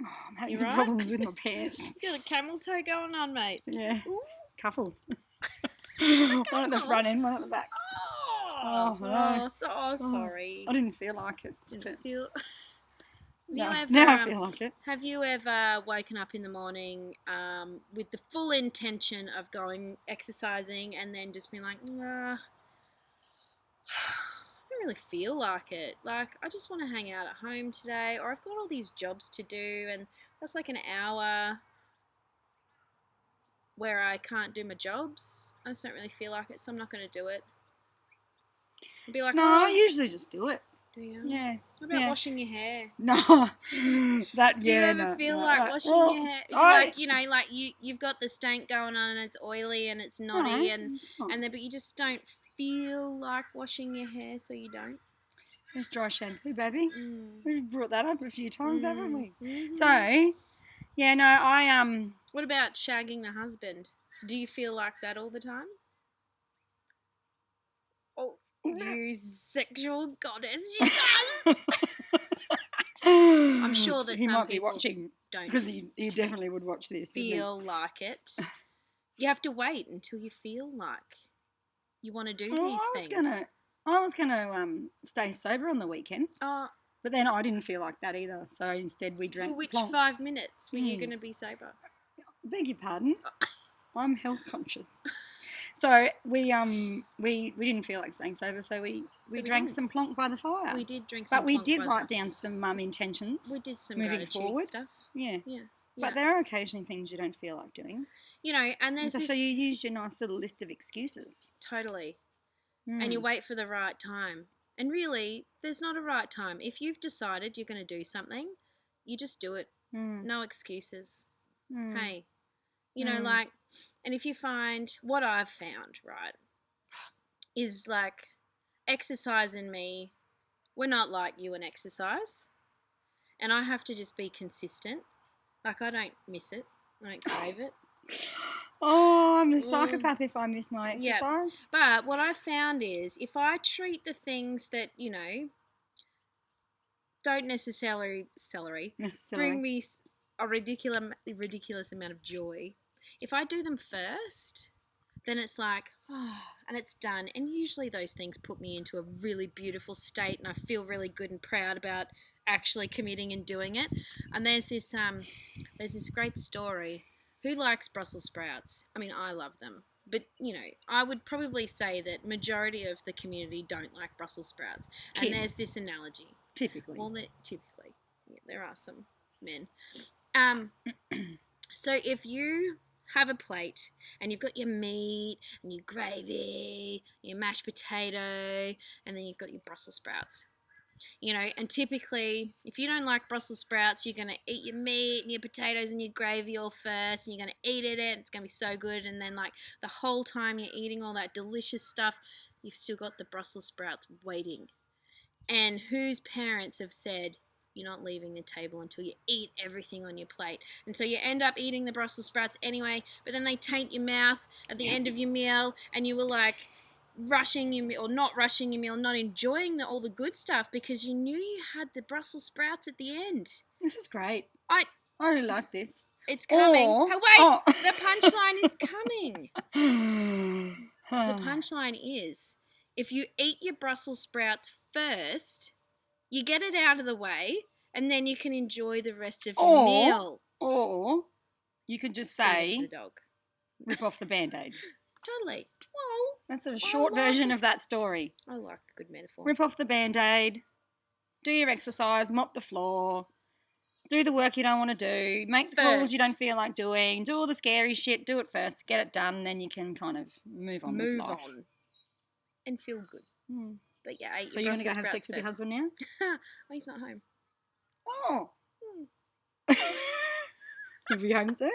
I'm having You some right? problems with my pants. You got a camel toe going on, mate. Yeah. Ooh. Couple. One at the front end, one at the back. Oh, no. sorry. I didn't feel like it. Didn't feel. Now I feel like it. Have you ever woken up in the morning with the full intention of going exercising and then just being like, nah, I don't really feel like it. Like, I just want to hang out at home today, or I've got all these jobs to do, and that's like an hour where I can't do my jobs. I just don't really feel like it, so I'm not going to do it. I'd be like, No, I usually just do it. Do you? Yeah. What about washing your hair? No. Do you ever feel like washing your hair? Like, you've got the stank going on and it's oily and it's knotty and but you just don't feel like washing your hair, so you don't. It's dry shampoo, baby. We've brought that up a few times, haven't we? Mm-hmm. So, yeah, no, I What about shagging the husband? Do you feel like that all the time? Oh, you sexual goddess, you guys! I'm sure that he some might be people watching don't because he definitely would watch this. feel like it. You have to wait until you feel like you want to do these things. I was gonna stay sober on the weekend. But then I didn't feel like that either. So instead we drank. For which 5 minutes were you going to be sober? Beg your pardon. I'm health conscious. So we didn't feel like staying sober, so we drank some plonk by the fire. We did drink some But we did write down some intentions. We did some moving forward stuff. Yeah. But there are occasionally things you don't feel like doing. And there's so you use your nice little list of excuses. Totally. And you wait for the right time. And really, there's not a right time. If you've decided you're going to do something, you just do it. No excuses. Hey, and if you find, what I've found, right, is like exercise and me, we're not like you in exercise. And I have to just be consistent. Like, I don't miss it. I don't crave it. Oh, I'm a psychopath if I miss my exercise. Yeah. But what I found is if I treat the things that, don't necessarily bring me a ridiculous amount of joy, if I do them first, then it's like, and it's done. And usually those things put me into a really beautiful state and I feel really good and proud about actually committing and doing it. And there's this great story. Who likes Brussels sprouts? I mean, I love them. But, I would probably say that majority of the community don't like Brussels sprouts. Kids. And there's this analogy. Typically. Well, typically. Yeah, there are some men. So if you have a plate and you've got your meat and your gravy, your mashed potato, and then you've got your Brussels sprouts. And typically, if you don't like Brussels sprouts, you're going to eat your meat and your potatoes and your gravy all first, and you're going to eat it, and it's going to be so good, and then, like, the whole time you're eating all that delicious stuff, you've still got the Brussels sprouts waiting. And whose parents have said, you're not leaving the table until you eat everything on your plate. And so you end up eating the Brussels sprouts anyway, but then they taint your mouth at the end of your meal, and you were like, rushing your meal, or not rushing your meal, not enjoying all the good stuff because you knew you had the Brussels sprouts at the end. This is great. I really like this. It's coming. The punchline is coming. The punchline is, if you eat your Brussels sprouts first, you get it out of the way, and then you can enjoy the rest of your meal. Or you could just say, the dog. Rip off the Band-Aid. Totally. That's a short version of that story. I like a good metaphor. Rip off the Band-Aid, do your exercise, mop the floor, do the work you don't want to do, make the calls you don't feel like doing, do all the scary shit, do it first, get it done, then you can kind of move on with life. And feel good. But yeah, so you're going to go have sex with your husband now? Oh, he's not home. Oh. He'll be home soon.